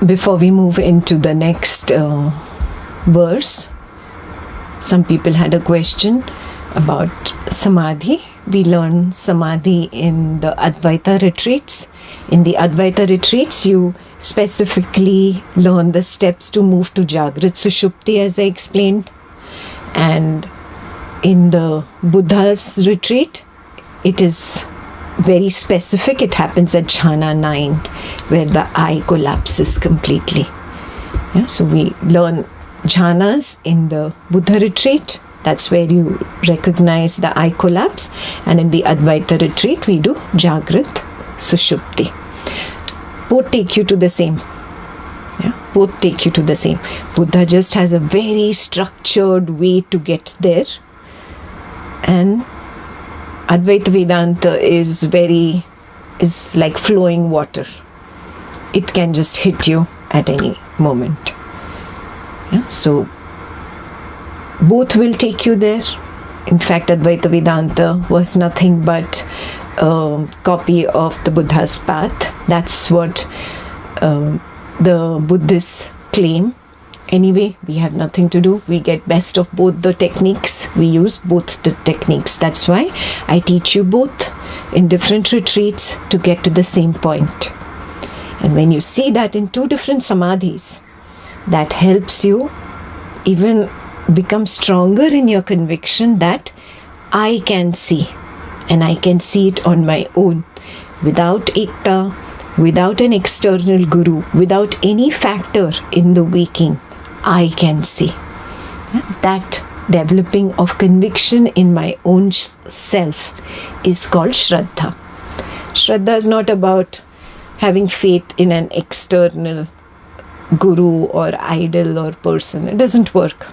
Before we move into the next verse, some people had a question about Samadhi. We learn Samadhi in the Advaita retreats. In the Advaita retreats, you specifically learn the steps to move to Jagrat Sushupti, as I explained. And in the Buddha's retreat, it is very specific. It happens at Jhana 9, where the eye collapses completely. Yeah, so we learn jhanas in the Buddha retreat. That's where you recognize the eye collapse. And in the Advaita retreat, we do Jagrat Sushupti. Both take you to the same. Yeah, both take you to the same. Buddha just has a very structured way to get there. And Advaita Vedanta is like flowing water. It can just hit you at any moment. Yeah, so both will take you there. In fact, Advaita Vedanta was nothing but a copy of the Buddha's path. That's what the Buddhists claim. Anyway, we have nothing to do. We get best of both the techniques. We use both the techniques. That's why I teach you both in different retreats to get to the same point. And when you see that in two different samadhis, that helps you even become stronger in your conviction that I can see, and I can see it on my own, without ekta, without an external guru, without any factor in the waking. I can see. That developing of conviction in my own self is called Shraddha. Shraddha is not about having faith in an external guru or idol or person. It doesn't work.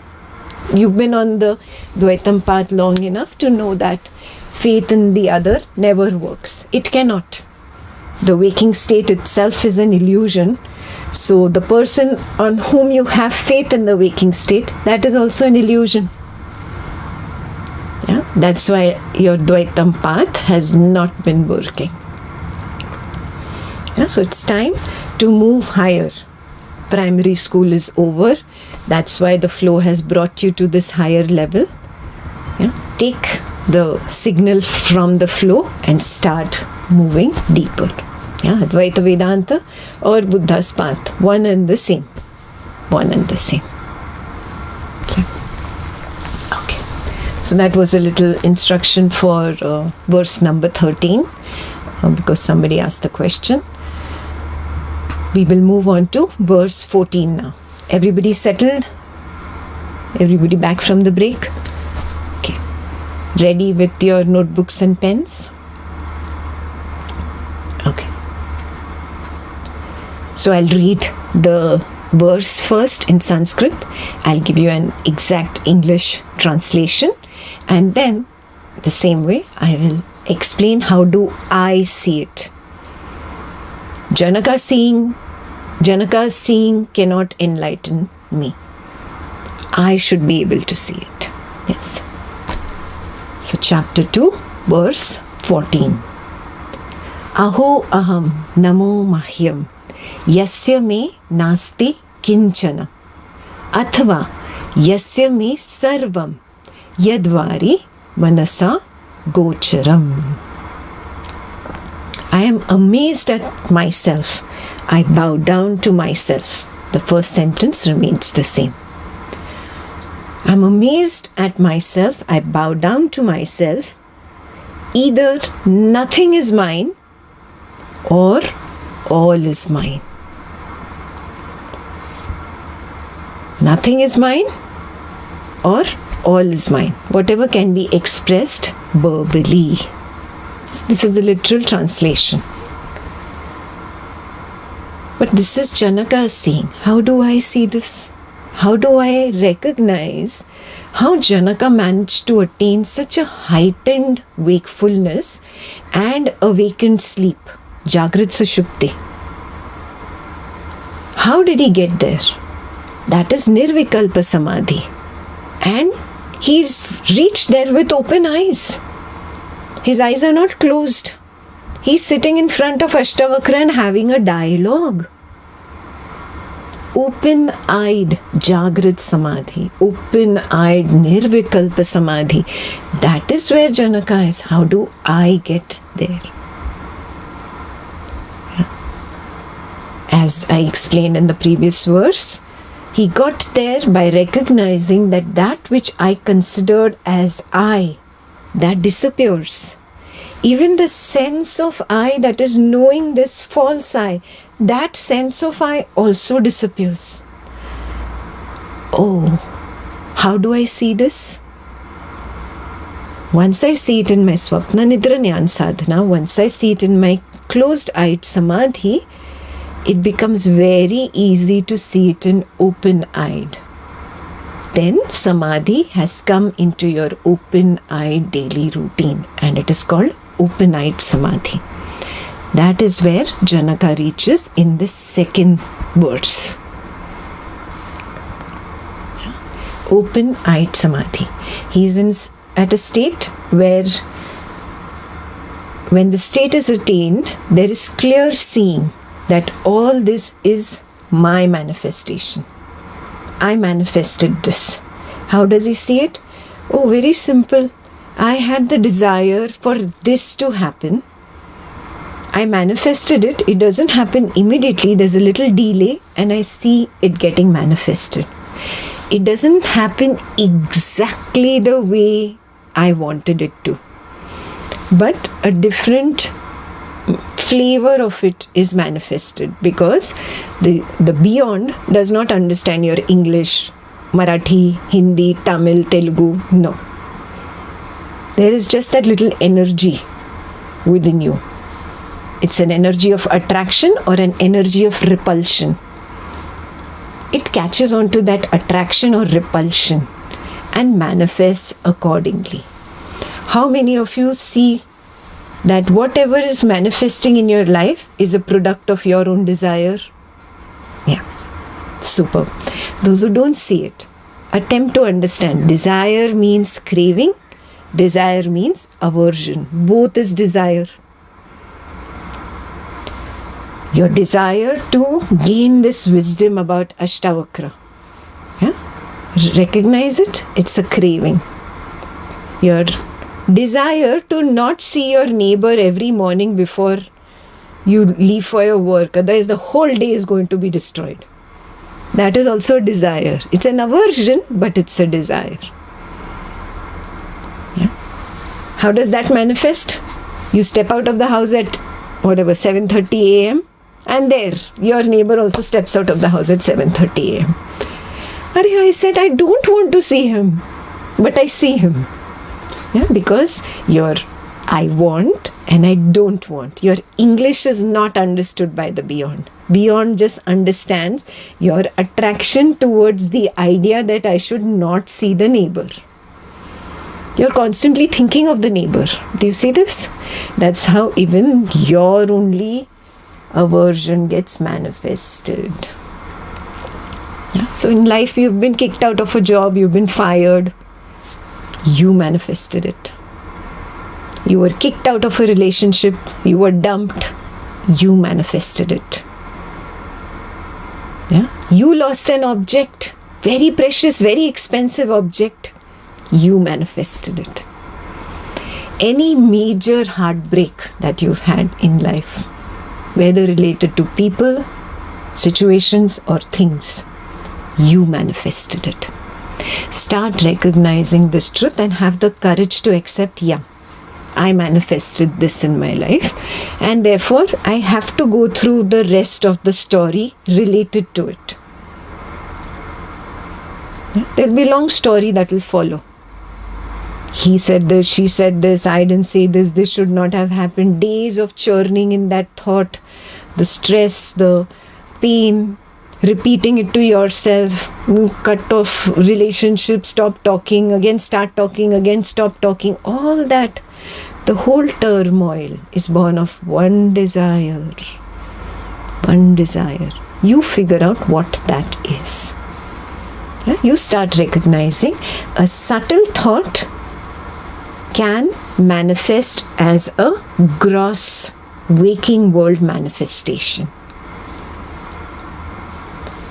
You've been on the Dvaitam path long enough to know that faith in the other never works. It cannot. The waking state itself is an illusion. So the person on whom you have faith in the waking state, that is also an illusion. Yeah, that's why your Dvaitam path has not been working. Yeah, so it's time to move higher. Primary school is over. That's why the flow has brought you to this higher level. Yeah, take the signal from the flow and start moving deeper. Yeah, Advaita Vedanta or Buddha's path, one and the same. One and the same. Okay. So that was a little instruction for verse number 13, because somebody asked the question. We will move on to verse 14 now. Everybody settled? Everybody back from the break? Okay. Ready with your notebooks and pens? Okay. So I'll read the verse first in Sanskrit. I'll give you an exact English translation. And then, the same way, I will explain how do I see it. Janaka's seeing cannot enlighten me. I should be able to see it. Yes. So chapter 2, verse 14. Aho aham namo mahyam yasya me nasti kinchana athva yasya me sarvam yadvari manasa gocharam. I am amazed at myself. I bow down to myself. The first sentence remains the same. I'm amazed at myself. I bow down to myself. Either nothing is mine or all is mine. Nothing is mine or all is mine. Whatever can be expressed verbally. This is the literal translation. But this is Janaka saying. How do I see this? How do I recognize how Janaka managed to attain such a heightened wakefulness and awakened sleep? Jagrat Sushupti. How did he get there? That is Nirvikalpa Samadhi. And he's reached there with open eyes. His eyes are not closed. He's sitting in front of Ashtavakra and having a dialogue. open-eyed Jagrat Samadhi, open-eyed Nirvikalpa Samadhi. That is where Janaka is. How do I get there? As I explained in the previous verse, he got there by recognizing that that which I considered as I, that disappears. Even the sense of I, that is knowing this false I, that sense of I also disappears. Oh, how do I see this? Once I see it in my Swapna Nidra Jnana Sadhana, once I see it in my closed-eyed Samadhi, it becomes very easy to see it in open-eyed. Then Samadhi has come into your open-eyed daily routine, and it is called open-eyed Samadhi. That is where Janaka reaches in the second verse. Open-eyed Samadhi. He is at a state where, when the state is attained, there is clear seeing that all this is my manifestation. I manifested this. How does he see it? Oh, very simple. I had the desire for this to happen. I manifested it. It doesn't happen immediately. There's a little delay, and I see it getting manifested. It doesn't happen exactly the way I wanted it to, but a different flavor of it is manifested, because the beyond does not understand your English, Marathi, Hindi, Tamil, Telugu. No. There is just that little energy within you. It's an energy of attraction or an energy of repulsion. It catches on to that attraction or repulsion and manifests accordingly. How many of you see that whatever is manifesting in your life is a product of your own desire? Yeah, superb. Those who don't see it, attempt to understand. Desire means craving. Desire means aversion. Both is desire. Your desire to gain this wisdom about Ashtavakra. Yeah? Recognize it. It's a craving. Your desire to not see your neighbor every morning before you leave for your work, otherwise the whole day is going to be destroyed. That is also a desire. It's an aversion, but it's a desire. Yeah. How does that manifest? You step out of the house at 7:30 a.m. and there your neighbor also steps out of the house at 7:30 a.m. I said I don't want to see him, but I see him. Yeah, because your I want and I don't want. Your English is not understood by the beyond. Beyond just understands your attraction towards the idea that I should not see the neighbor. You're constantly thinking of the neighbor. Do you see this? That's how even your only aversion gets manifested. Yeah? So in life, you've been kicked out of a job, you've been fired. You manifested it. You were kicked out of a relationship, you were dumped, you manifested it. Yeah? You lost an object, very precious, very expensive object, you manifested it. Any major heartbreak that you've had in life, whether related to people, situations, or things, you manifested it. Start recognizing this truth and have the courage to accept, yeah, I manifested this in my life, and therefore I have to go through the rest of the story related to it. There'll be a long story that will follow. He said this, she said this, I didn't say this, this should not have happened. Days of churning in that thought, the stress, the pain, repeating it to yourself, cut off relationships, stop talking, again start talking, again stop talking, all that. The whole turmoil is born of one desire. One desire. You figure out what that is. Yeah? You start recognizing a subtle thought can manifest as a gross waking world manifestation.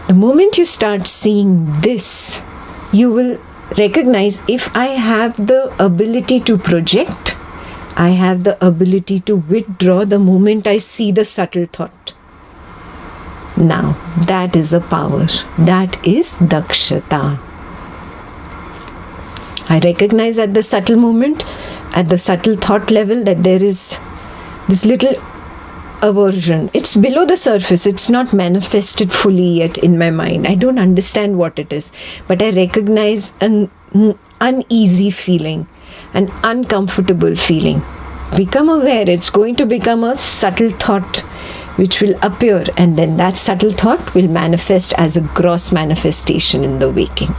The moment you start seeing this, you will recognize if I have the ability to project, I have the ability to withdraw the moment I see the subtle thought. Now, that is a power. That is dakshata. I recognize at the subtle moment, at the subtle thought level, that there is this little aversion. It's below the surface. It's not manifested fully yet in my mind. I don't understand what it is. But I recognize an uneasy feeling, an uncomfortable feeling. Become aware. It's going to become a subtle thought which will appear, and then that subtle thought will manifest as a gross manifestation in the waking.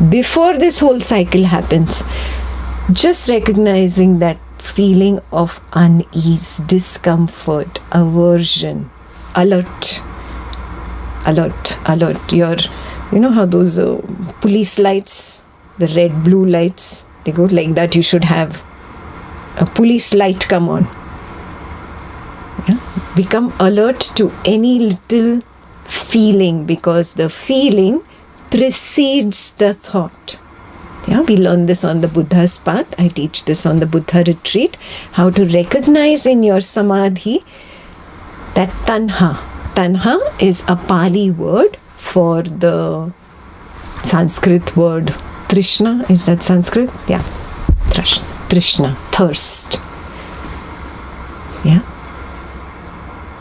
Before this whole cycle happens, just recognizing that feeling of unease, discomfort, aversion, alert. You know how those police lights, the red, blue lights, they go like that. You should have a police light come on. Yeah? Become alert to any little feeling, because the feeling precedes the thought. Yeah, we learn this on the Buddha's path. I teach this on the Buddha retreat. How to recognize in your samadhi that tanha. Tanha is a Pali word for the Sanskrit word Trishna. Is that Sanskrit? Yeah. Trishna. Thirst. Yeah.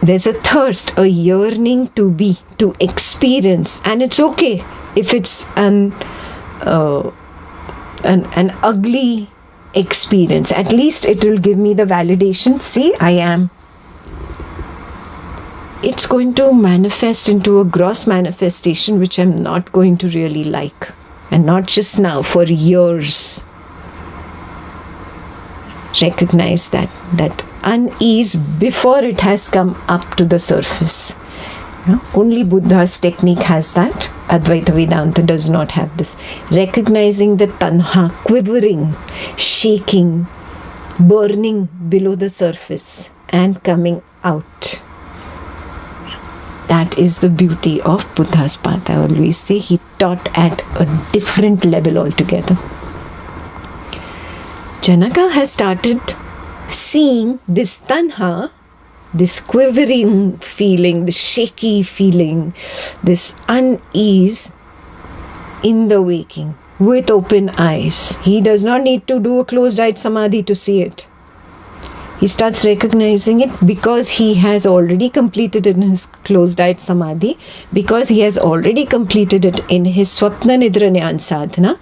There's a thirst, a yearning to be, to experience. And it's okay if it's an ugly experience. At least it will give me the validation. See, I am. It's going to manifest into a gross manifestation which I'm not going to really like. And not just now, for years. Recognize that unease before it has come up to the surface. Yeah? Only Buddha's technique has that. Advaita Vedanta does not have this. Recognizing the tanha quivering, shaking, burning below the surface and coming out. That is the beauty of Buddha's path. I always say he taught at a different level altogether. Janaka has started seeing this tanha, this quivering feeling, this shaky feeling, this unease in the waking with open eyes. He does not need to do a closed-eyed samadhi to see it. He starts recognizing it because he has already completed it in his closed-eyed samadhi, because he has already completed it in his Swapna Nidra Jnana Sadhana.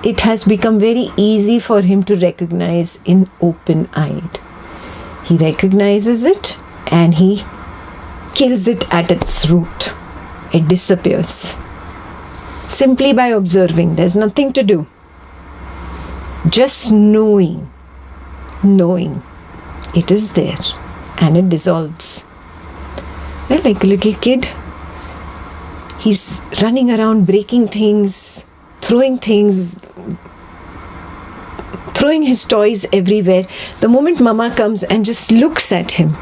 It has become very easy for him to recognize in open-eyed. He recognizes it and he kills it at its root. It disappears. Simply by observing. There's nothing to do. Just knowing. It is there and it dissolves. Well, like a little kid, he's running around breaking things, throwing his toys everywhere. The moment mama comes and just looks at him,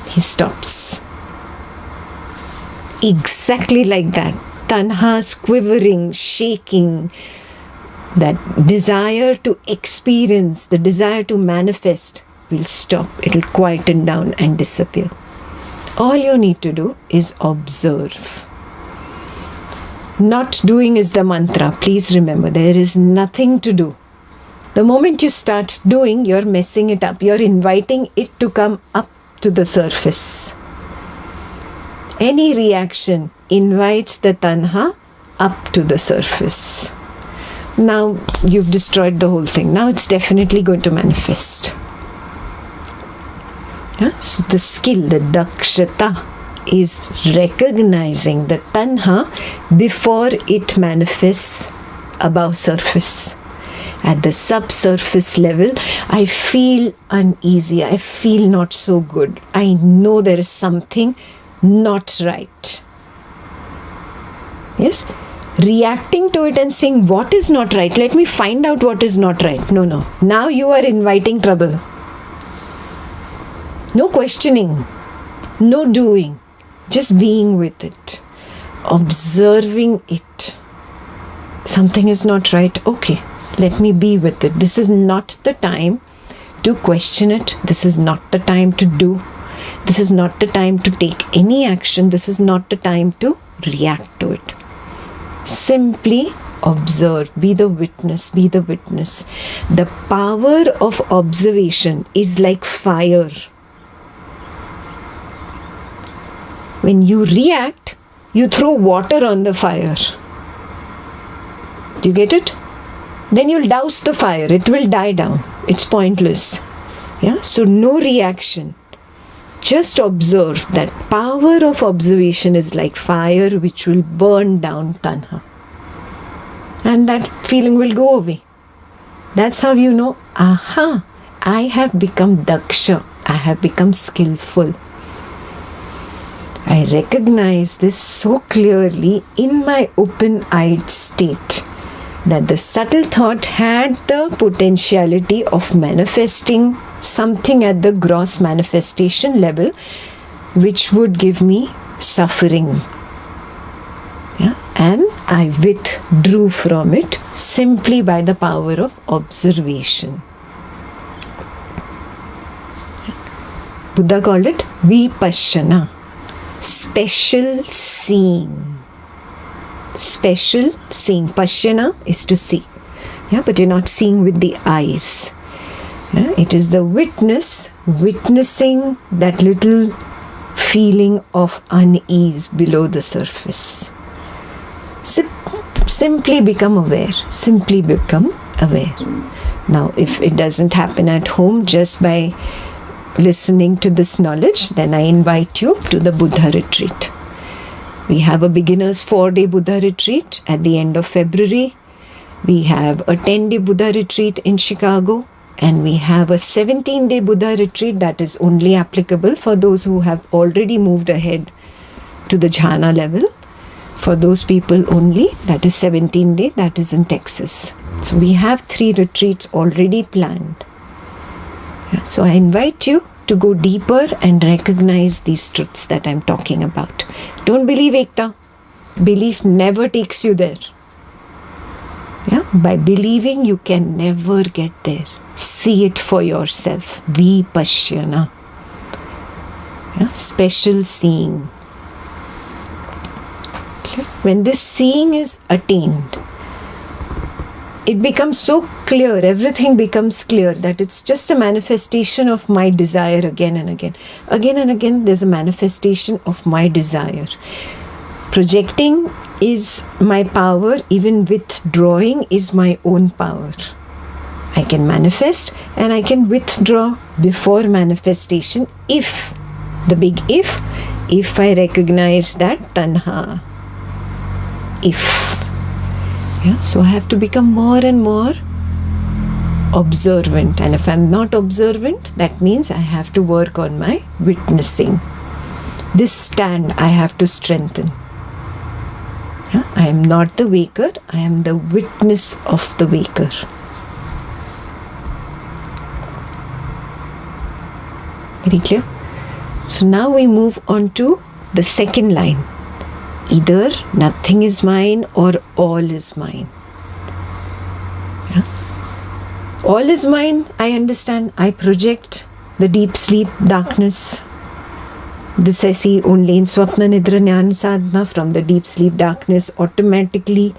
he stops. Exactly like that. Tanha's quivering, shaking, that desire to experience, the desire to manifest will stop. It will quieten down and disappear. All you need to do is observe. Not doing is the mantra. Please remember, there is nothing to do. The moment you start doing, you're messing it up. You're inviting it to come up to the surface. Any reaction invites the tanha up to the surface. Now you've destroyed the whole thing. Now it's definitely going to manifest. Yeah? So the skill, the dakshata, is recognizing the tanha before it manifests above surface. At the subsurface level, I feel uneasy. I feel not so good. I know there is something not right. Yes? Reacting to it and saying, what is not right? Let me find out what is not right. No. Now you are inviting trouble. No questioning. No doing. just being with it, observing it. Something is not right. Okay, let me be with it. This is not the time to question it. This is not the time to do. This is not the time to take any action. This is not the time to react to it. Simply observe. Be the witness. Be the witness. The power of observation is like fire. When you react, you throw water on the fire. Do you get it? Then you'll douse the fire. It will die down. It's pointless. Yeah. So no reaction. Just observe. That power of observation is like fire which will burn down tanha. And that feeling will go away. That's how you know, aha, I have become daksha. I have become skillful. I recognize this so clearly in my open-eyed state, that the subtle thought had the potentiality of manifesting something at the gross manifestation level, which would give me suffering. Yeah? And I withdrew from it simply by the power of observation. Buddha called it vipassana, special seeing. Special seeing. Pashyana is to see. Yeah, but you're not seeing with the eyes. Yeah, it is the witnessing that little feeling of unease below the surface. Simply become aware. Simply become aware. Now, if it doesn't happen at home just by listening to this knowledge, then I invite you to the Buddha retreat. We have a beginner's 4-day Buddha retreat at the end of February. We have a 10-day Buddha retreat in Chicago. And we have a 17-day Buddha retreat that is only applicable for those who have already moved ahead to the jhana level. For those people only, that is 17-day, that is in Texas. So we have 3 retreats already planned. Yeah, so I invite you to go deeper and recognize these truths that I'm talking about. Don't believe Ekta. Belief never takes you there. Yeah? By believing, you can never get there. See it for yourself. Vipassana. Yeah? Special seeing. Okay? When this seeing is attained, it becomes so clear, everything becomes clear, that it's just a manifestation of my desire again and again. Again and again, there's a manifestation of my desire. Projecting is my power, even withdrawing is my own power. I can manifest and I can withdraw before manifestation if, the big if I recognize that tanha. If. Yeah, so I have to become more and more observant. And if I'm not observant, that means I have to work on my witnessing. This stand I have to strengthen. Yeah, I am not the waker, I am the witness of the waker. Very clear? So now we move on to the second line. Either nothing is mine or all is mine. Yeah? All is mine, I understand. I project the deep sleep darkness. This I see only in Swapna Nidra Jnana Sadhana. From the deep sleep darkness, automatically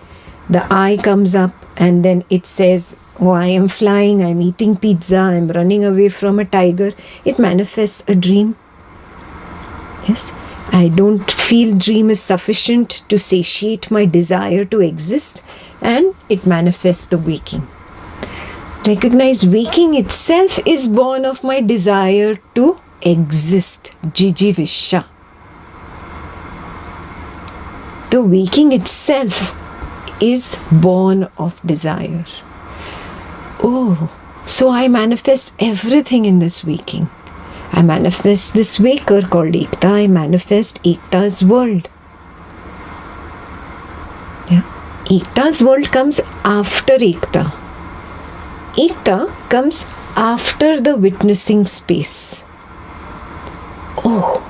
the I comes up and then it says, oh, I am flying, I am eating pizza, I am running away from a tiger. It manifests a dream. Yes. I don't feel dream is sufficient to satiate my desire to exist, and it manifests the waking. Recognize waking itself is born of my desire to exist. Jijivisha. The waking itself is born of desire. Oh, so I manifest everything in this waking. I manifest this waker called Ekta. I manifest Ekta's world. Yeah. Ekta's world comes after Ekta. Ekta comes after the witnessing space. Oh,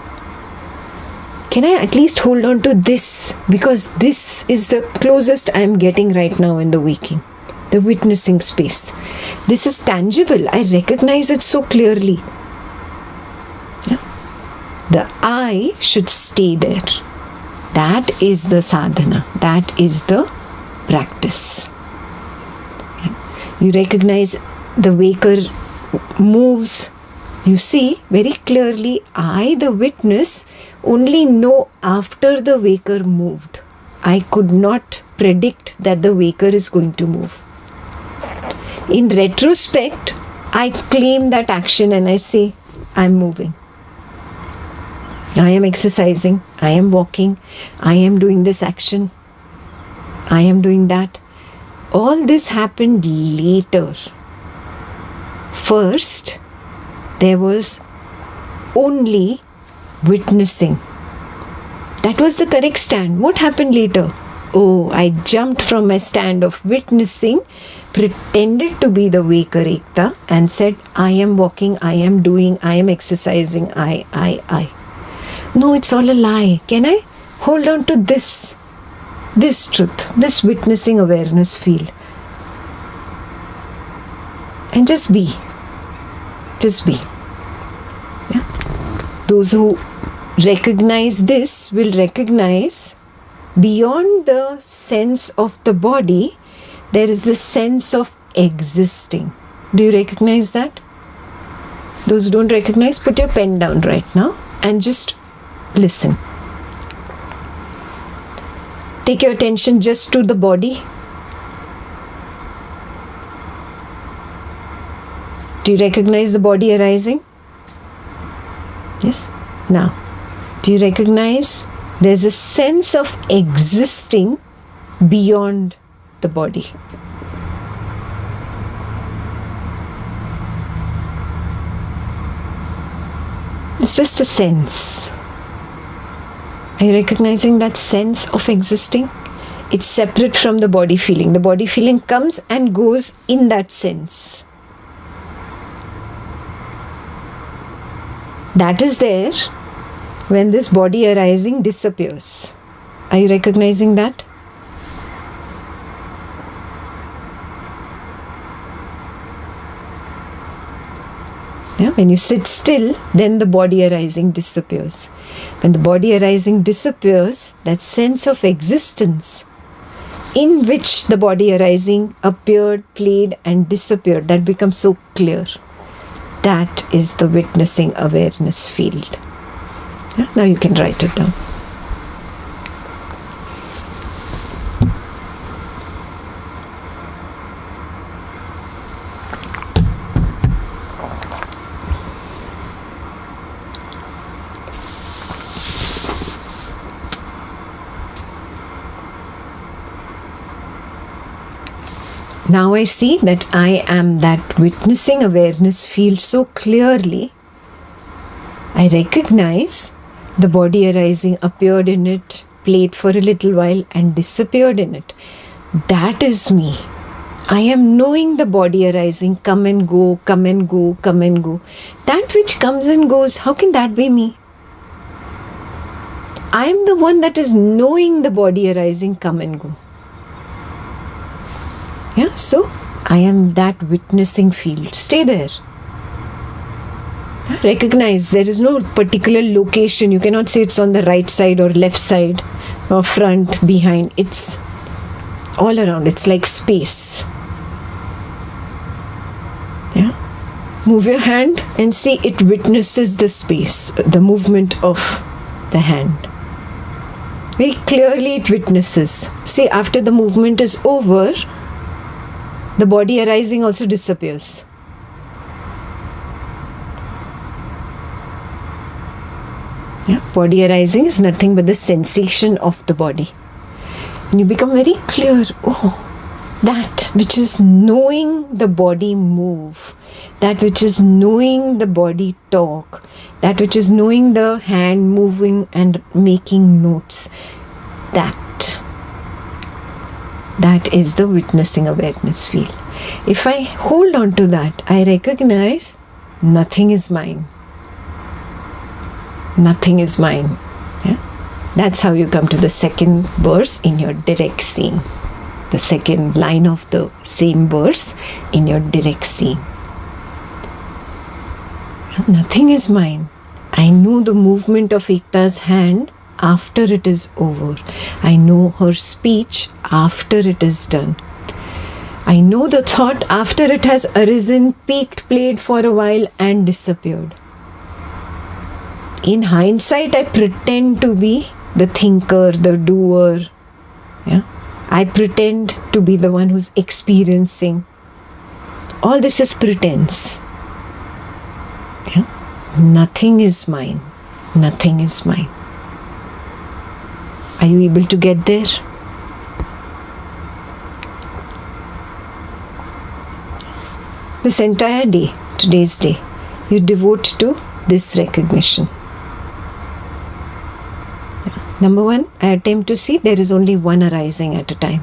can I at least hold on to this? Because this is the closest I am getting right now in the waking. The witnessing space. This is tangible. I recognize it so clearly. Yeah. The I should stay there. That is the sadhana. That is the practice. Yeah. You recognize the waker moves. You see very clearly, I, the witness, only know after the waker moved. I could not predict that the waker is going to move. In retrospect, I claim that action and I say, I am moving. I am exercising. I am walking. I am doing this action. I am doing that. All this happened later. First, there was only witnessing. That was the correct stand. What happened later? Oh, I jumped from my stand of witnessing, pretended to be the waker Ekta and said, I am walking, I am doing, I am exercising, I. No, it's all a lie. Can I hold on to this truth, this witnessing awareness field? And just be. Just be. Yeah? Those who recognize this will recognize beyond the sense of the body, there is the sense of existing. Do you recognize that? Those who don't recognize, put your pen down right now and just listen. Take your attention just to the body. Do you recognize the body arising? Yes? Now, do you recognize there's a sense of existing beyond the body? It's just a sense. Are you recognizing that sense of existing? It's separate from the body feeling. The body feeling comes and goes in that sense. That is there when this body arising disappears. Are you recognizing that? Yeah, when you sit still, then the body arising disappears. When the body arising disappears, that sense of existence in which the body arising appeared, played and disappeared, that becomes so clear. That is the witnessing awareness field. Yeah? Now you can write it down. Now I see that I am that witnessing awareness field so clearly. I recognize the body arising appeared in it, played for a little while and disappeared in it. That is me. I am knowing the body arising, come and go, come and go, come and go. That which comes and goes, how can that be me? I am the one that is knowing the body arising, come and go. Yeah, so I am that witnessing field. Stay there. Recognize there is no particular location. You cannot say it's on the right side or left side or front, behind. It's all around. It's like space. Yeah. Move your hand and see it witnesses the space, the movement of the hand. Very clearly it witnesses. See, after the movement is over, the body arising also disappears. Yeah, body arising is nothing but the sensation of the body. And you become very clear, that which is knowing the body move, that which is knowing the body talk, that which is knowing the hand moving and making notes, that is the witnessing awareness field. If I hold on to that, I recognize nothing is mine. Nothing is mine. Yeah? That's how you come to the second verse in your direct seeing. The second line of the same verse in your direct seeing. Nothing is mine. I know the movement of Ekta's hand after it is over. I know her speech after it is done. I know the thought after it has arisen, peaked, played for a while and disappeared. In hindsight, I pretend to be the thinker, the doer. Yeah? I pretend to be the one who's experiencing. All this is pretense. Yeah? Nothing is mine. Nothing is mine. Are you able to get there? This entire day, today's day, you devote to this recognition. Number one, I attempt to see there is only one arising at a time.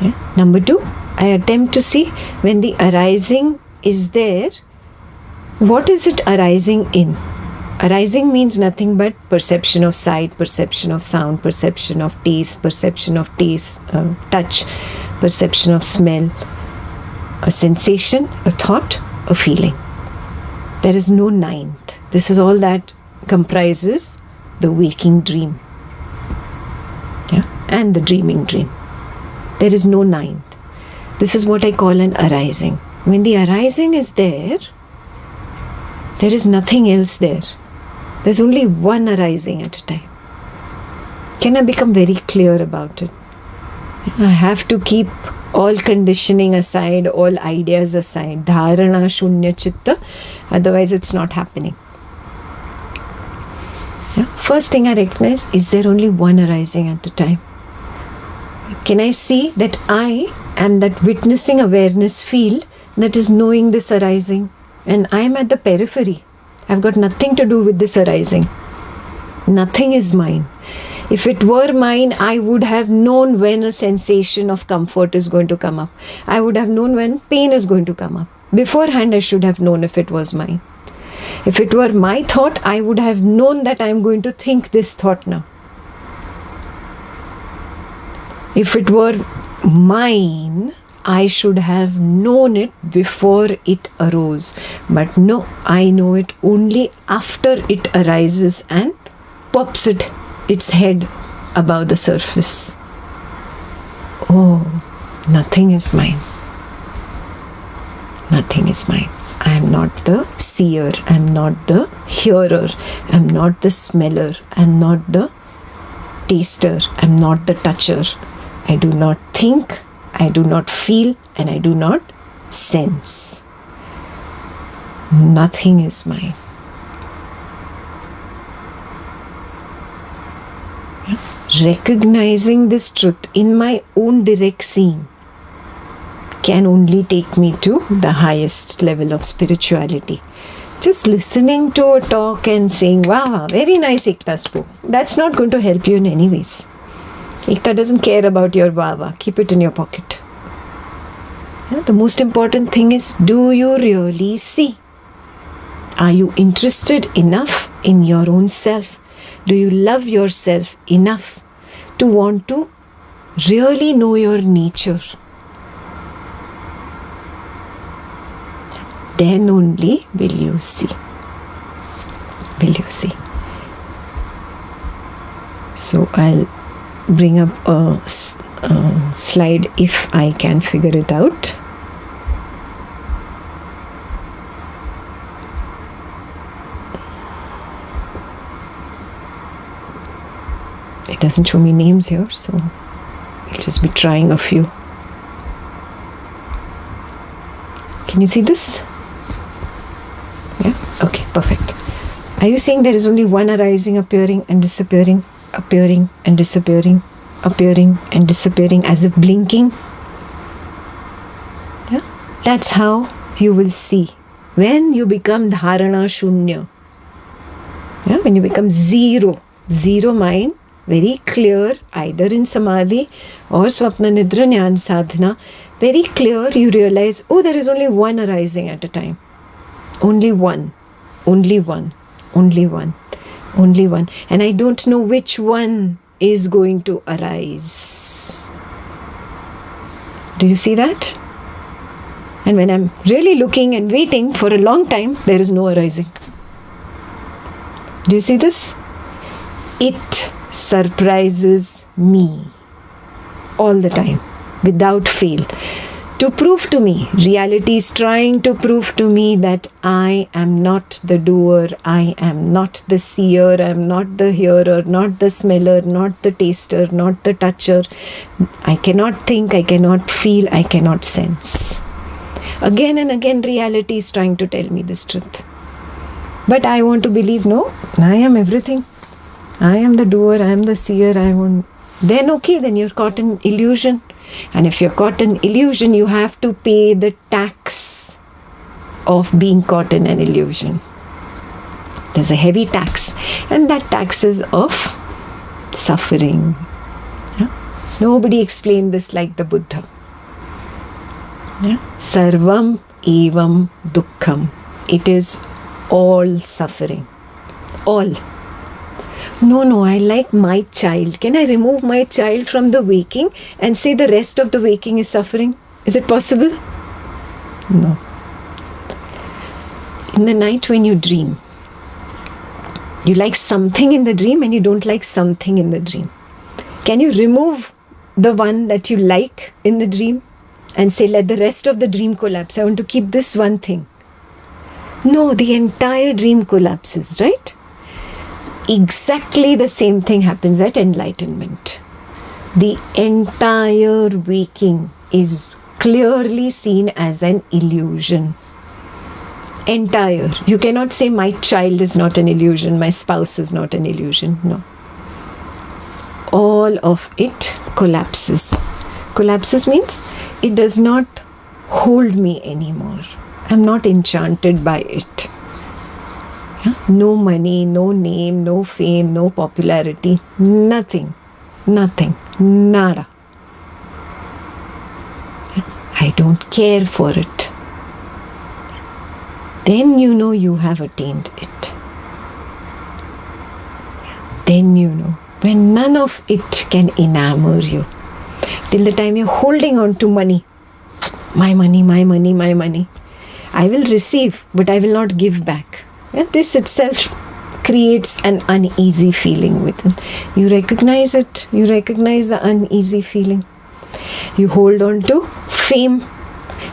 Yeah. Number two, I attempt to see when the arising is there, what is it arising in? Arising means nothing but perception of sight, perception of sound, perception of taste, touch, perception of smell, a sensation, a thought, a feeling. There is no ninth. This is all that comprises the waking dream, yeah, and the dreaming dream. There is no ninth. This is what I call an arising. When the arising is there, there is nothing else there. There's only one arising at a time. Can I become very clear about it? I have to keep all conditioning aside, all ideas aside. Dharana shunya chitta. Otherwise it's not happening. Yeah? First thing I recognize, is there only one arising at a time? Can I see that I am that witnessing awareness field that is knowing this arising? And I am at the periphery. I've got nothing to do with this arising. Nothing is mine. If it were mine, I would have known when a sensation of comfort is going to come up. I would have known when pain is going to come up. Beforehand, I should have known if it was mine. If it were my thought, I would have known that I am going to think this thought now. If it were mine, I should have known it before it arose. But no, I know it only after it arises and pops its head above the surface. Oh, nothing is mine. Nothing is mine. I am not the seer. I am not the hearer. I am not the smeller. I am not the taster. I am not the toucher. I do not think, I do not feel, and I do not sense. Nothing is mine. Recognizing this truth in my own direct seeing can only take me to the highest level of spirituality. Just listening to a talk and saying, wow, very nice Ekta spoke, that's not going to help you in any ways. Ekta doesn't care about your wow. Keep it in your pocket. Yeah, the most important thing is, do you really see? Are you interested enough in your own self? Do you love yourself enough to want to really know your nature? Then only will you see. Will you see? So I'll bring up a slide if I can figure it out. It doesn't show me names here, so I'll just be trying a few. Can you see this? Yeah? Okay, perfect. Are you saying there is only one arising, appearing and disappearing, appearing and disappearing, appearing and disappearing, as if blinking? Yeah? That's how you will see. When you become dharana shunya, yeah? When you become zero mind, very clear, either in samadhi or swapna nidra jnana sadhana, very clear, you realize, oh, there is only one arising at a time. Only one. Only one. Only one. Only one. And I don't know which one is going to arise. Do you see that? And when I'm really looking and waiting for a long time, there is no arising. Do you see this? It surprises me all the time, without fail. To prove to me, reality is trying to prove to me that I am not the doer, I am not the seer, I am not the hearer, not the smeller, not the taster, not the toucher. I cannot think, I cannot feel, I cannot sense. Again and again, reality is trying to tell me this truth. But I want to believe, no, I am everything. I am the doer, I am the seer, then okay, then you're caught in illusion. And if you're caught in illusion, you have to pay the tax of being caught in an illusion. There's a heavy tax, and that tax is of suffering. Yeah? Nobody explained this like the Buddha. Yeah? Sarvam evam dukkham. It is all suffering. All. No, I like my child. Can I remove my child from the waking and say the rest of the waking is suffering? Is it possible? No. In the night when you dream, you like something in the dream and you don't like something in the dream. Can you remove the one that you like in the dream and say, let the rest of the dream collapse? I want to keep this one thing. No, the entire dream collapses, right? Exactly the same thing happens at enlightenment. The entire waking is clearly seen as an illusion. Entire. You cannot say my child is not an illusion, my spouse is not an illusion. No. All of it collapses. Collapses means it does not hold me anymore. I'm not enchanted by it. Yeah? No money, no name, no fame, no popularity, nothing, nada. Yeah? I don't care for it. Then you know you have attained it. Yeah? Then you know. When none of it can enamor you. Till the time you're holding on to money. My money, my money, my money. I will receive, but I will not give back. Yeah, this itself creates an uneasy feeling within. You recognize it. You recognize the uneasy feeling. You hold on to fame.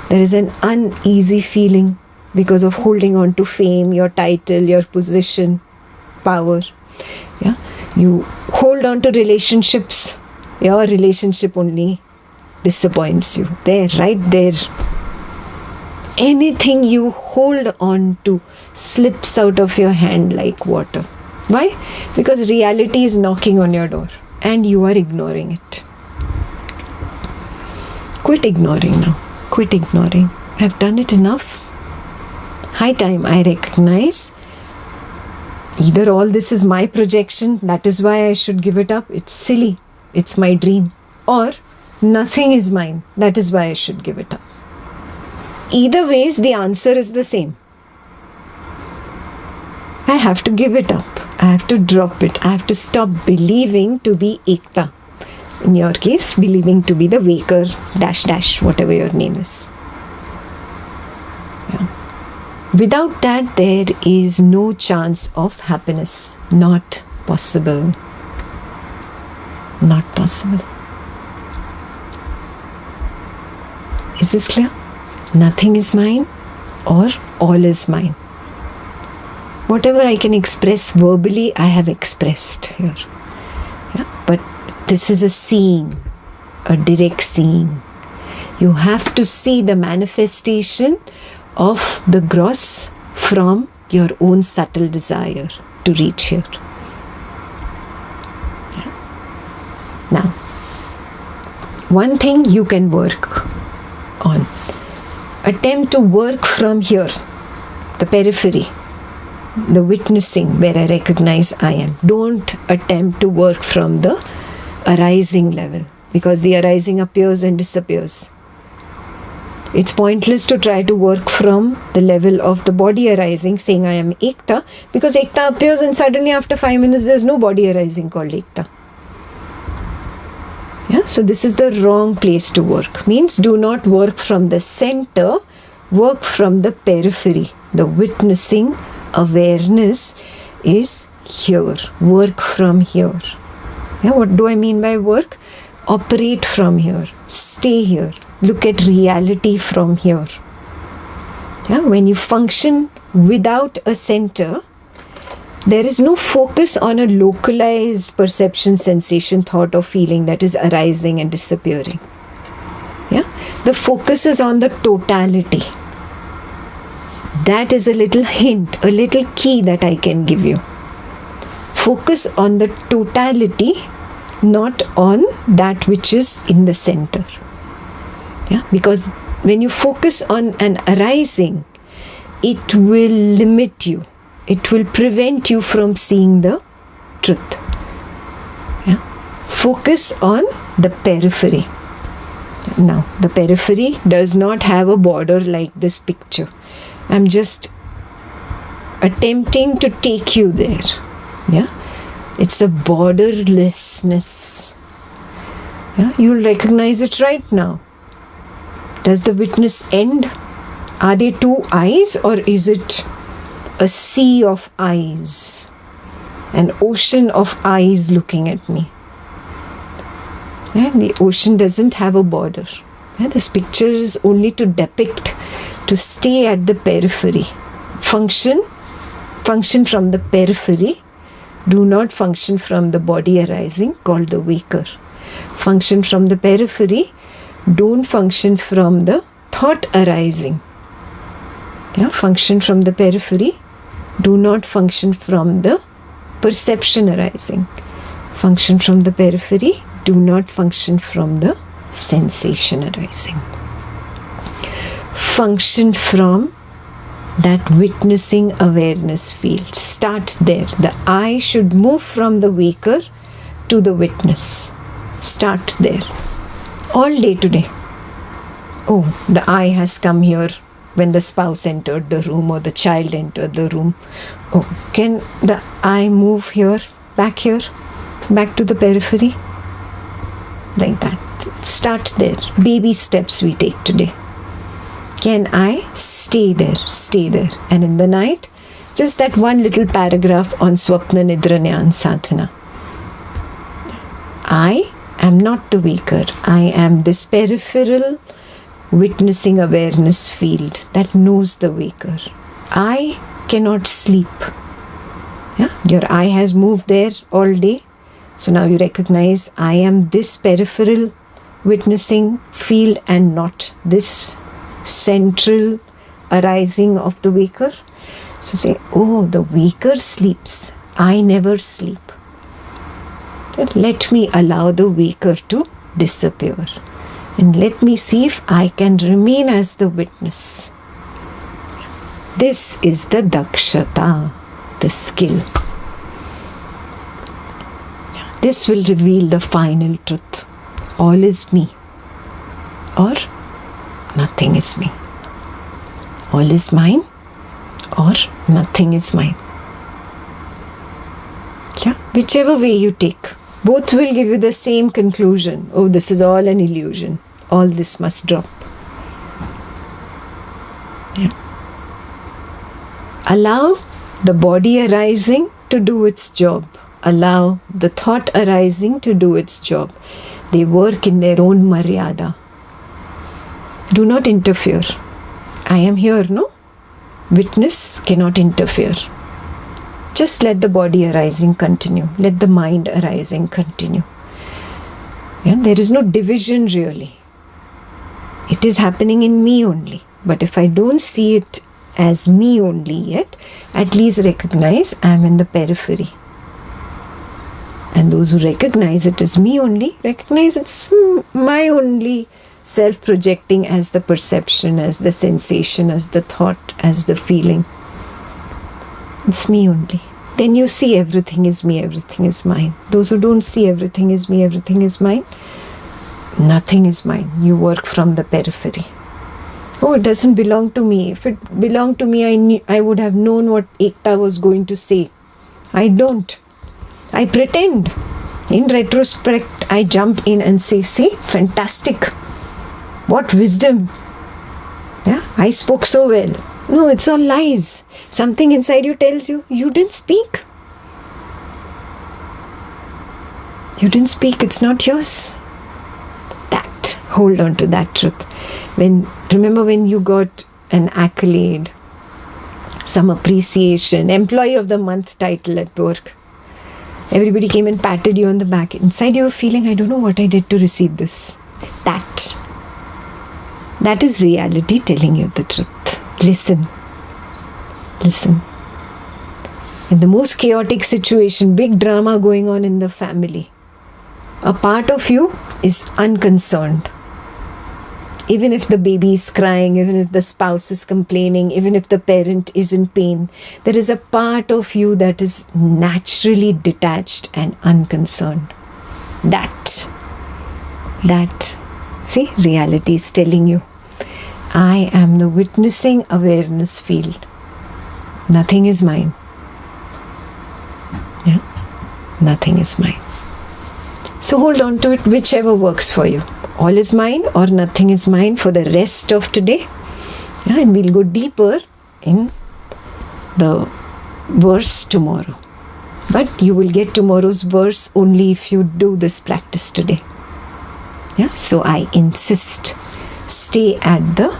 There is an uneasy feeling because of holding on to fame, your title, your position, power. Yeah, you hold on to relationships. Your relationship only disappoints you. There, right there. Anything you hold on to slips out of your hand like water. Why? Because reality is knocking on your door and you are ignoring it. Quit ignoring now. Quit ignoring. I've done it enough. High time I recognize either all this is my projection, that is why I should give it up. It's silly. It's my dream. Or nothing is mine. That is why I should give it up. Either ways, the answer is the same. I have to give it up. I have to drop it. I have to stop believing to be Ekta. In your case, believing to be the waker, -- whatever your name is. Yeah. Without that, there is no chance of happiness. Not possible. Not possible. Is this clear? Nothing is mine or all is mine. Whatever I can express verbally, I have expressed here. Yeah? But this is a seeing, a direct seeing. You have to see the manifestation of the gross from your own subtle desire to reach here. Yeah? Now, one thing you can work on. Attempt to work from here, the periphery, the witnessing where I recognize I am. Don't attempt to work from the arising level because the arising appears and disappears. It's pointless to try to work from the level of the body arising, saying I am Ekta, because Ekta appears and suddenly after 5 minutes there's no body arising called Ekta. Yeah, so this is the wrong place to work. Means do not work from the center, work from the periphery. The witnessing awareness is here. Work from here. Yeah, what do I mean by work? Operate from here. Stay here. Look at reality from here. Yeah, when you function without a center, there is no focus on a localized perception, sensation, thought or feeling that is arising and disappearing. Yeah, the focus is on the totality. That is a little hint, a little key that I can give you. Focus on the totality, not on that which is in the center. Yeah, because when you focus on an arising, it will limit you. It will prevent you from seeing the truth. Yeah? Focus on the periphery. Now, the periphery does not have a border like this picture. I'm just attempting to take you there. Yeah? It's a borderlessness. Yeah? You'll recognize it right now. Does the witness end? Are they two eyes or is it a sea of eyes? An ocean of eyes looking at me. Yeah, the ocean doesn't have a border. Yeah, this picture is only to depict, to stay at the periphery. Function from the periphery. Do not function from the body arising called the waker. Function from the periphery. Don't function from the thought arising. Yeah, function from the periphery. Do not function from the perception arising. Function from the periphery. Do not function from the sensation arising. Function from that witnessing awareness field. Start there. The I should move from the waker to the witness. Start there. All day today. Oh, the I has come here when the spouse entered the room or the child entered the room. Oh, can the I move here, back to the periphery? Like that. Start there. Baby steps we take today. Can I stay there? And in the night, just that one little paragraph on Swapna Nidra Jnana Sadhana. I am not the waker. I am this peripheral witnessing awareness field that knows the waker. I cannot sleep. Yeah? Your eye has moved there all day. So now you recognize I am this peripheral witnessing field and not this central arising of the waker. So say, oh, the waker sleeps. I never sleep. Let me allow the waker to disappear. And let me see if I can remain as the witness. This is the dakshata, the skill. This will reveal the final truth. All is me, or nothing is me. All is mine, or nothing is mine. Yeah? Whichever way you take, both will give you the same conclusion. Oh, this is all an illusion. All this must drop. Yeah. Allow the body arising to do its job. Allow the thought arising to do its job. They work in their own maryada. Do not interfere. I am here, no? Witness cannot interfere. Just let the body arising continue. Let the mind arising continue. Yeah, there is no division really. It is happening in me only. But if I don't see it as me only yet, at least recognize I am in the periphery. And those who recognize it as me only, recognize it's my only self-projecting as the perception, as the sensation, as the thought, as the feeling. It's me only. Then you see everything is me, everything is mine. Those who don't see everything is me, everything is mine, nothing is mine. You work from the periphery. Oh, it doesn't belong to me. If it belonged to me, I would have known what Ekta was going to say. I don't. I pretend. In retrospect, I jump in and say, see, fantastic. What wisdom. Yeah, I spoke so well. No, it's all lies. Something inside you tells you, you didn't speak. You didn't speak, it's not yours. That, hold on to that truth. Remember when you got an accolade, some appreciation, Employee of the Month title at work. Everybody came and patted you on the back. Inside you were feeling, I don't know what I did to receive this. That is reality telling you the truth. Listen. In the most chaotic situation, big drama going on in the family, a part of you is unconcerned. Even if the baby is crying, even if the spouse is complaining, even if the parent is in pain, there is a part of you that is naturally detached and unconcerned. That, see, reality is telling you, I am the witnessing awareness field. Nothing is mine. Yeah, nothing is mine. So hold on to it, whichever works for you. All is mine or nothing is mine for the rest of today. Yeah, and we'll go deeper in the verse tomorrow. But you will get tomorrow's verse only if you do this practice today. Yeah, so I insist, stay at the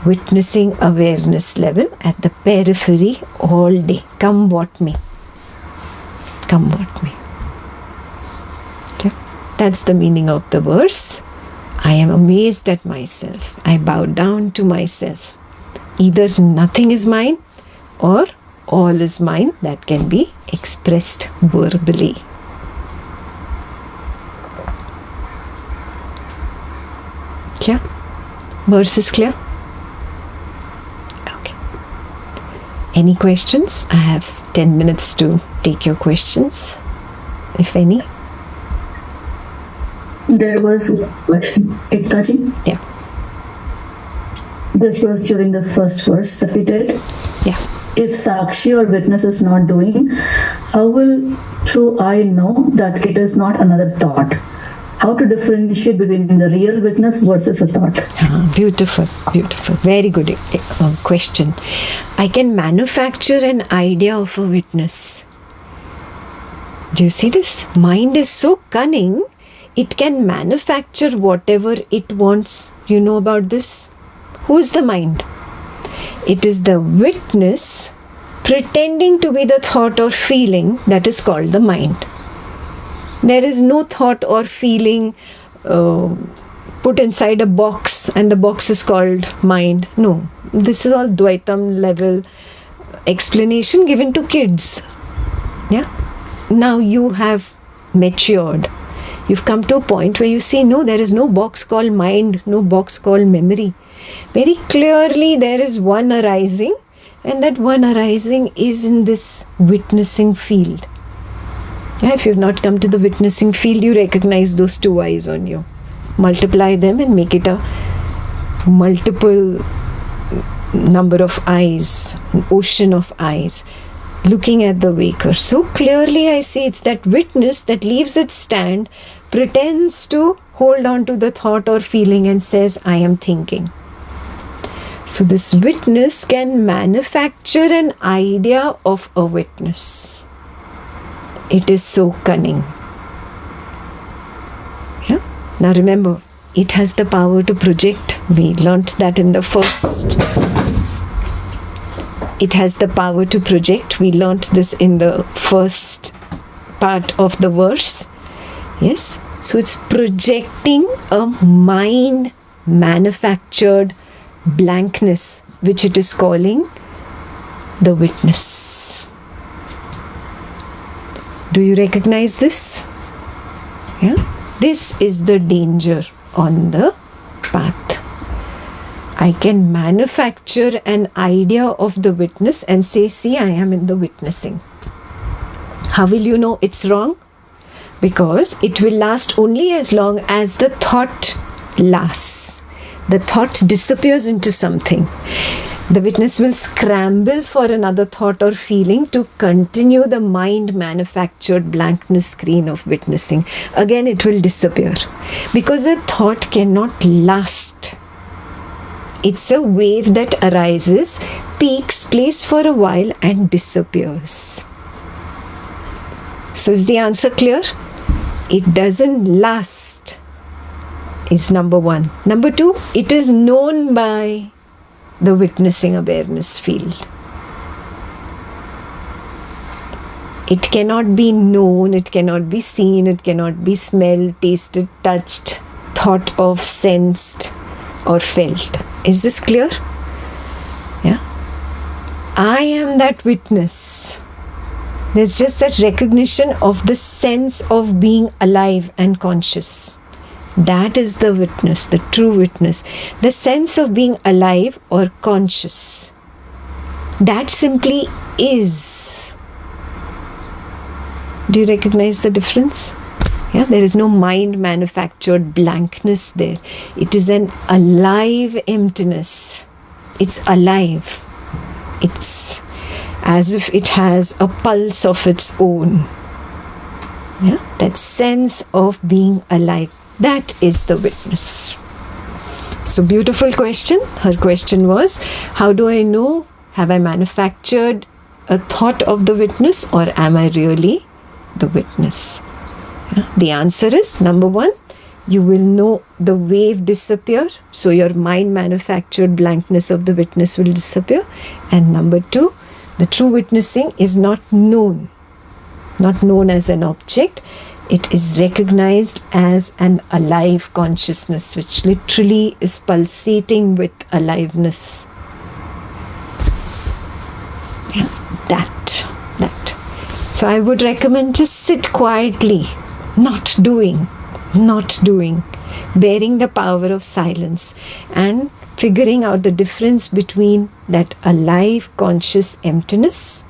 witnessing awareness level, at the periphery all day. Come what may. Come what may. Okay, that's the meaning of the verse. I am amazed at myself. I bow down to myself. Either nothing is mine or all is mine that can be expressed verbally. Clear? Verse is clear? Okay. Any questions? I have 10 minutes to take your questions, if any. There was Ektaji. Yeah. This was during the first verse that we did. Yeah. If Sakshi or witness is not doing, how will true I know that it is not another thought? How to differentiate between the real witness versus a thought? Beautiful. Very good question. I can manufacture an idea of a witness. Do you see this? Mind is so cunning, it can manufacture whatever it wants. You know about this? Who is the mind? It is the witness pretending to be the thought or feeling that is called the mind. There is no thought or feeling put inside a box and the box is called mind. No, this is all Dvaitam level explanation given to kids. Yeah. Now you have matured. You've come to a point where you see, no, there is no box called mind, no box called memory. Very clearly there is one arising, and that one arising is in this witnessing field. Yeah, if you've not come to the witnessing field, you recognize those two eyes on you. Multiply them and make it a multiple number of eyes, an ocean of eyes, looking at the waker. So clearly I see it's that witness that leaves its stand, pretends to hold on to the thought or feeling and says, I am thinking. So this witness can manufacture an idea of a witness. It is so cunning. Yeah. Now remember, it has the power to project. We learnt that in the first. It has the power to project. We learnt this in the first part of the verse. Yes. So it's projecting a mind manufactured blankness, which it is calling the witness. Do you recognize this? Yeah. This is the danger on the path. I can manufacture an idea of the witness and say, see, I am in the witnessing. How will you know it's wrong? Because it will last only as long as the thought lasts. The thought disappears into something. The witness will scramble for another thought or feeling to continue the mind manufactured blankness screen of witnessing. Again, it will disappear because a thought cannot last. It's a wave that arises, peaks, plays for a while, and disappears. So, is the answer clear? It doesn't last, is number one. Number two, it is known by the witnessing awareness field. It cannot be known, it cannot be seen, it cannot be smelled, tasted, touched, thought of, sensed, or felt. Is this clear? Yeah. I am that witness. There's just that recognition of the sense of being alive and conscious. That is the witness, the true witness. The sense of being alive or conscious. That simply is. Do you recognize the difference? Yeah, there is no mind manufactured blankness there. It is an alive emptiness. It's alive. It's as if it has a pulse of its own. Yeah, that sense of being alive. That is the witness. So, beautiful question. Her question was, how do I know? Have I manufactured a thought of the witness, or am I really the witness? Yeah. The answer is, number one, you will know the wave disappear. So, your mind manufactured blankness of the witness will disappear. And number two, the true witnessing is not known as an object. It is recognized as an alive consciousness, which literally is pulsating with aliveness. Yeah, that. So I would recommend just sit quietly, not doing, bearing the power of silence and figuring out the difference between that alive conscious emptiness,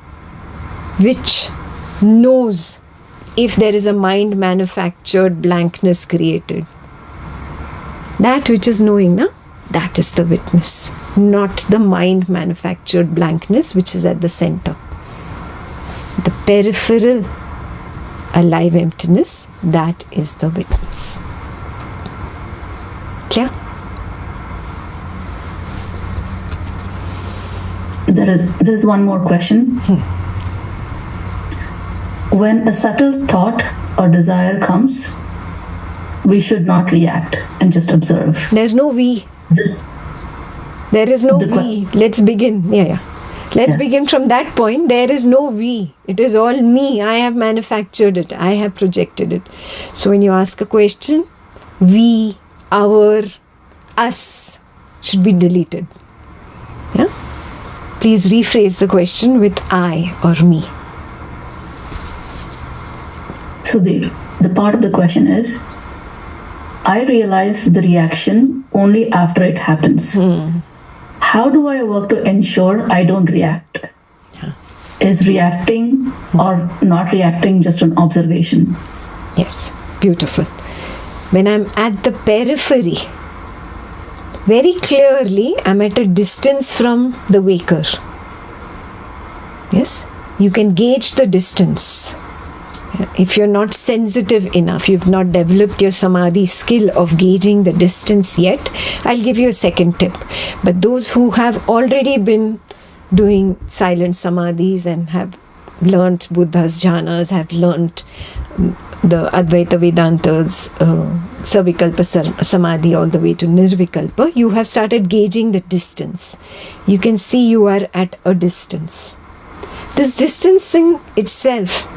which knows if there is a mind manufactured blankness created. That which is knowing, na? That is the witness, not the mind manufactured blankness which is at the center. The peripheral alive emptiness, that is the witness. Clear? There is one more question. When a subtle thought or desire comes, we should not react and just observe. There's no we. There is no we. Let's begin. Let's begin from that point. There is no we. It is all me. I have manufactured it. I have projected it. So when you ask a question, we, our, us should be deleted. Yeah? Please rephrase the question with I or me. So the part of the question is, I realize the reaction only after it happens. How do I work to ensure I don't react? Is reacting or not reacting just an observation? Yes, beautiful. When I'm at the periphery, very clearly I'm at a distance from the waker. Yes, you can gauge the distance. If you're not sensitive enough, you've not developed your samadhi skill of gauging the distance yet, I'll give you a second tip. But those who have already been doing silent samadhis and have learnt Buddha's jhanas, have learnt the Advaita Vedanta's Savikalpa Samadhi all the way to Nirvikalpa, you have started gauging the distance. You can see you are at a distance. This distancing itself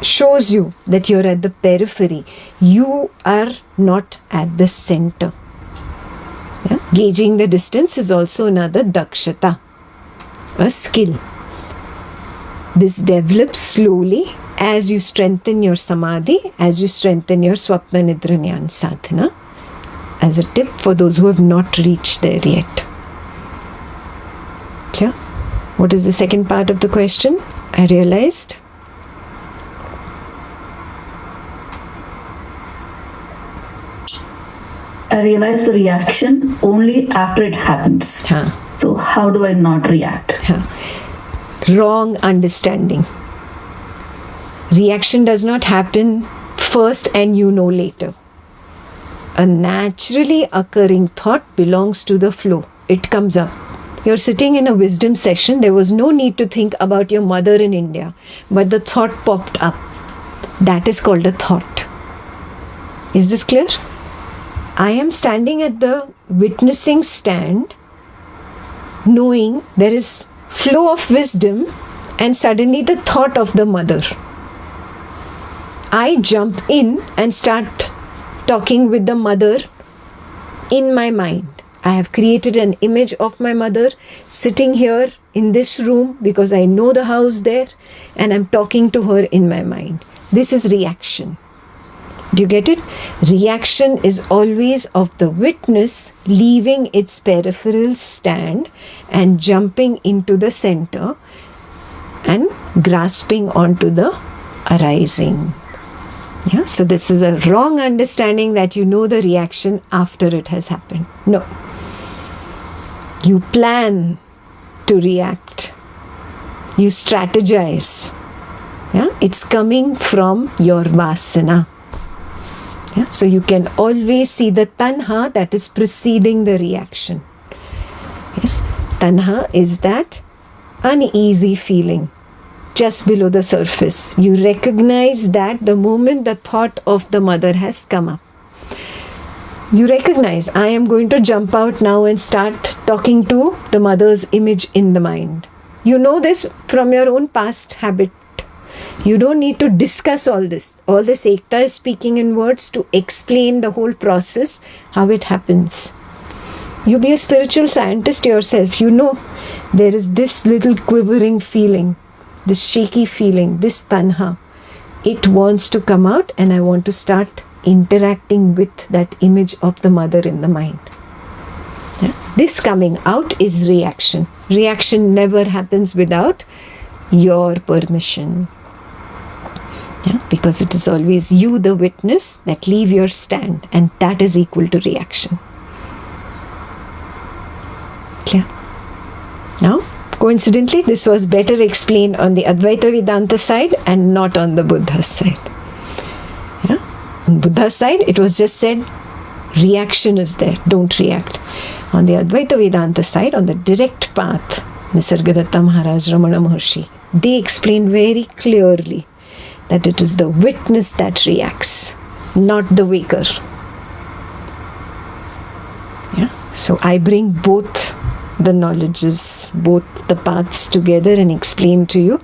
shows you that you're at the periphery. You are not at the center. Yeah? Gauging the distance is also another dakshata, a skill. This develops slowly as you strengthen your samadhi, as you strengthen your swapna nidra jnana sadhana. As a tip for those who have not reached there yet. Clear? What is the second part of the question? I realized. I realize the reaction only after it happens. Huh. So how do I not react? Huh. Wrong understanding. Reaction does not happen first and you know later. A naturally occurring thought belongs to the flow. It comes up. You're sitting in a wisdom session. There was no need to think about your mother in India, but the thought popped up. That is called a thought. Is this clear? I am standing at the witnessing stand, knowing there is flow of wisdom, and suddenly the thought of the mother. I jump in and start talking with the mother in my mind. I have created an image of my mother sitting here in this room because I know the house there, and I'm talking to her in my mind. This is reaction. Do you get it? Reaction is always of the witness leaving its peripheral stand and jumping into the center and grasping onto the arising. Yeah, so this is a wrong understanding that you know the reaction after it has happened. No. You plan to react. You strategize. Yeah, it's coming from your vasana. Yeah, so you can always see the tanha that is preceding the reaction. Yes, tanha is that uneasy feeling just below the surface. You recognize that the moment the thought of the mother has come up. You recognize, I am going to jump out now and start talking to the mother's image in the mind. You know this from your own past habit. You don't need to discuss all this. All this Ekta is speaking in words to explain the whole process, how it happens. You be a spiritual scientist yourself. You know there is this little quivering feeling, this shaky feeling, this tanha. It wants to come out, and I want to start interacting with that image of the mother in the mind. Yeah? This coming out is reaction. Reaction never happens without your permission. Yeah? Because it is always you, the witness, that leave your stand, and that is equal to reaction. Clear? Now, coincidentally, this was better explained on the Advaita Vedanta side and not on the Buddha side. Yeah? On Buddha's side, it was just said, reaction is there, don't react. On the Advaita Vedanta side, on the direct path, Nisargadatta Maharaj, Ramana Maharshi, they explain very clearly that it is the witness that reacts, not the waker. Yeah? So I bring both the knowledges, both the paths together and explain to you,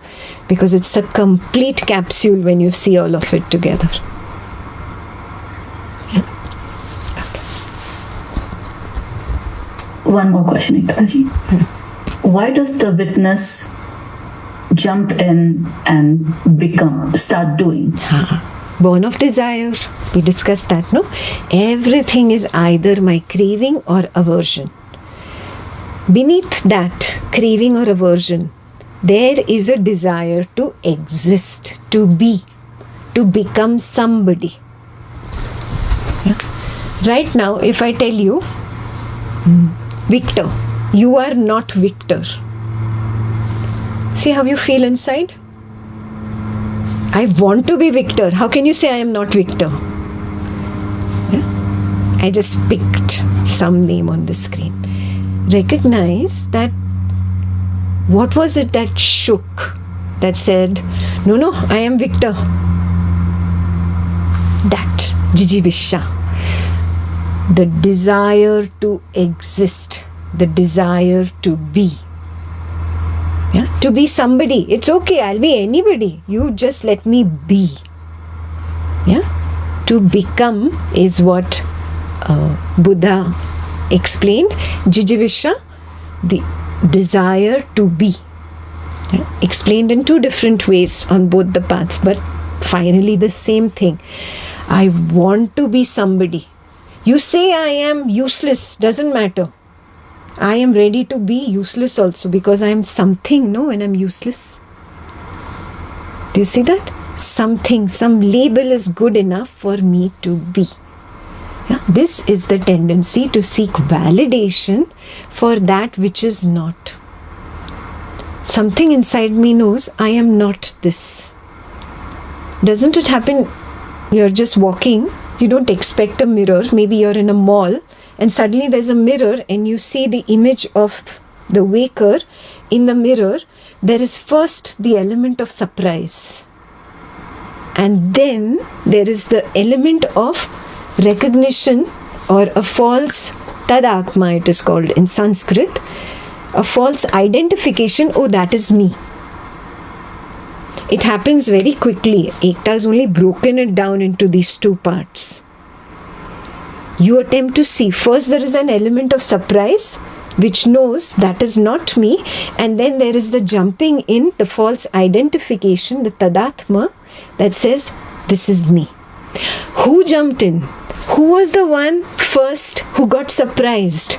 because it's a complete capsule when you see all of it together. Yeah? Okay. One more question, Ektaji. Why does the witness jump in and start doing? Born of desire. We discussed that, no? Everything is either my craving or aversion. Beneath that craving or aversion, there is a desire to exist, to be, to become somebody. Yeah? Right now, if I tell you, Victor, you are not Victor. See how you feel inside? I want to be Victor. How can you say I am not Victor? Yeah? I just picked some name on the screen. Recognize that what was it that shook, that said, no, I am Victor. That, Jijivisha. The desire to exist, the desire to be. Yeah? To be somebody. It's okay, I'll be anybody. You just let me be. Yeah? To become is what Buddha explained. Jijivisha, the desire to be. Yeah? Explained in two different ways on both the paths, but finally the same thing. I want to be somebody. You say I am useless, doesn't matter. I am ready to be useless also, because I am something, no, when I'm useless. Do you see that? Something, some label is good enough for me to be. Yeah? This is the tendency to seek validation for that which is not. Something inside me knows I am not this. Doesn't it happen? You're just walking, you don't expect a mirror. Maybe you're in a mall and suddenly there's a mirror and you see the image of the waker in the mirror. There is first the element of surprise. And then there is the element of recognition, or a false tadatma, it is called in Sanskrit, a false identification. Oh, that is me. It happens very quickly. Ekta has only broken it down into these two parts. You attempt to see. First, there is an element of surprise, which knows that is not me. And then there is the jumping in, the false identification, the tadatma, that says, this is me. Who jumped in? Who was the one first who got surprised?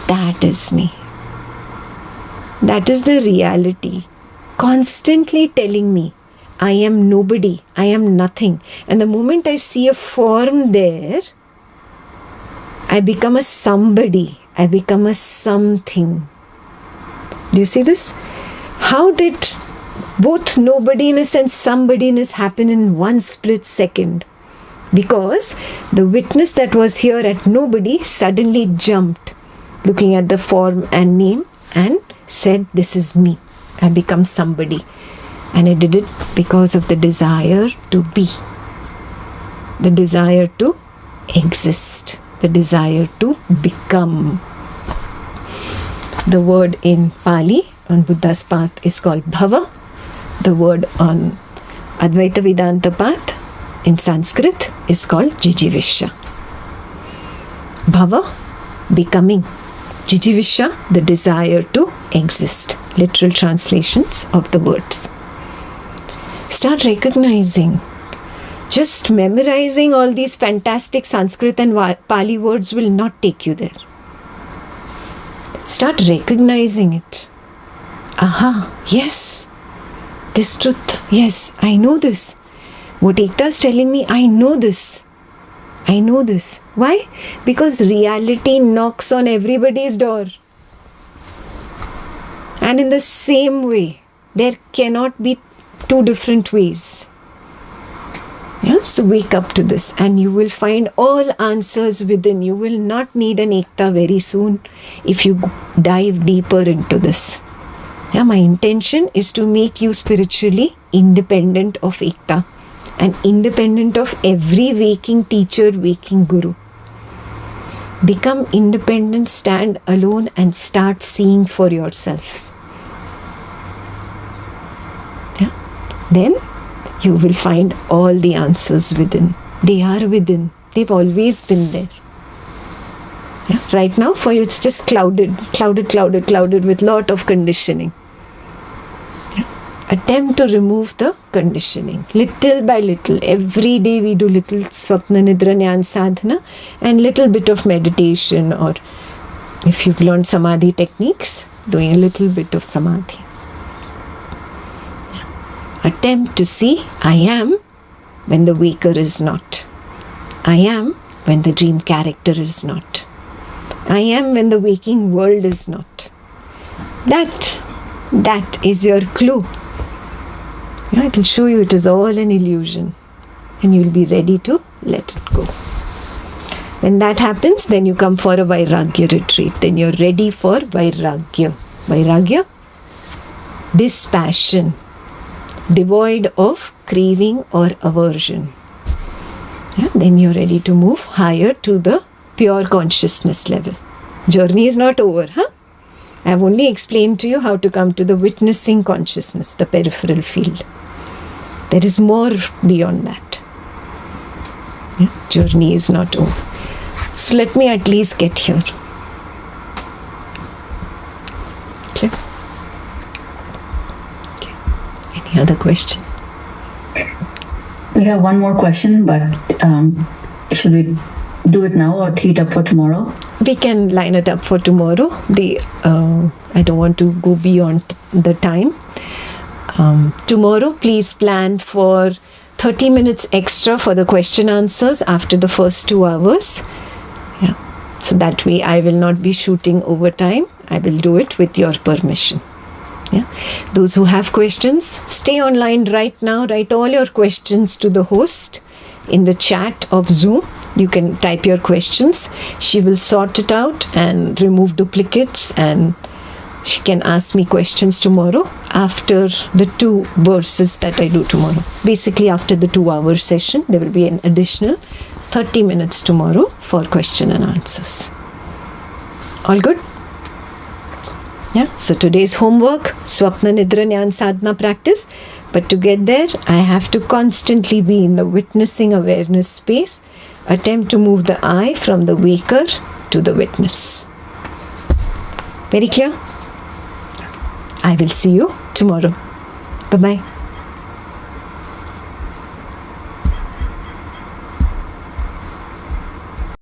That is me. That is the reality. Constantly telling me, I am nobody, I am nothing. And the moment I see a form there, I become a somebody, I become a something. Do you see this? How did both nobodiness and somebodyness happen in one split second? Because the witness that was here at nobody suddenly jumped, looking at the form and name, and said, this is me. I become somebody. And I did it because of the desire to be, the desire to exist, the desire to become. The word in Pali on Buddha's path is called bhava. The word on Advaita Vedanta path in Sanskrit is called jijivisha. Bhava, becoming. Jijivisha, the desire to exist. Literal translations of the words. Start recognizing. Just memorizing all these fantastic Sanskrit and Pali words will not take you there. Start recognizing it. Aha, yes, this truth, yes, I know this. What Ekta is telling me, I know this. I know this. Why? Because reality knocks on everybody's door. And in the same way, there cannot be two different ways. Yeah? So wake up to this and you will find all answers within. You will not need an Ekta very soon if you dive deeper into this. Yeah, my intention is to make you spiritually independent of Ekta and independent of every waking teacher, waking guru. Become independent, stand alone and start seeing for yourself. Yeah? Then you will find all the answers within. They are within. They've always been there. Yeah? Right now for you it's just clouded with lot of conditioning. Attempt to remove the conditioning little by little. Every day we do little Swapna Nidra Jnana Sadhana and little bit of meditation, or if you've learned Samadhi techniques, doing a little bit of Samadhi. Attempt to see I am when the waker is not. I am when the dream character is not. I am when the waking world is not. That is your clue. Yeah, it will show you it is all an illusion and you'll be ready to let it go. When that happens, then you come for a Vairagya retreat. Then you're ready for Vairagya. Vairagya, dispassion, devoid of craving or aversion. Yeah, then you're ready to move higher to the pure consciousness level. Journey is not over, huh? I have only explained to you how to come to the witnessing consciousness, the peripheral field. There is more beyond that. Yeah? Journey is not over. So let me at least get here. Okay. Any other question? We have one more question, but should we do it now or tee it up for tomorrow? We can line it up for tomorrow. I don't want to go beyond the time. Tomorrow, please plan for 30 minutes extra for the question answers after the first 2 hours. Yeah. So that way I will not be shooting overtime. I will do it with your permission. Yeah. Those who have questions, stay online right now. Write all your questions to the host in the chat of Zoom. You can type your questions. She will sort it out and remove duplicates, and she can ask me questions tomorrow after the 2 verses that I do tomorrow. Basically, after the 2-hour session, there will be an additional 30 minutes tomorrow for question and answers. All good? Yeah. So today's homework, Swapna Nidra Jnana Sadhana practice. But to get there, I have to constantly be in the witnessing awareness space. Attempt to move the I from the waker to the witness. Very clear? I will see you tomorrow. Bye-bye.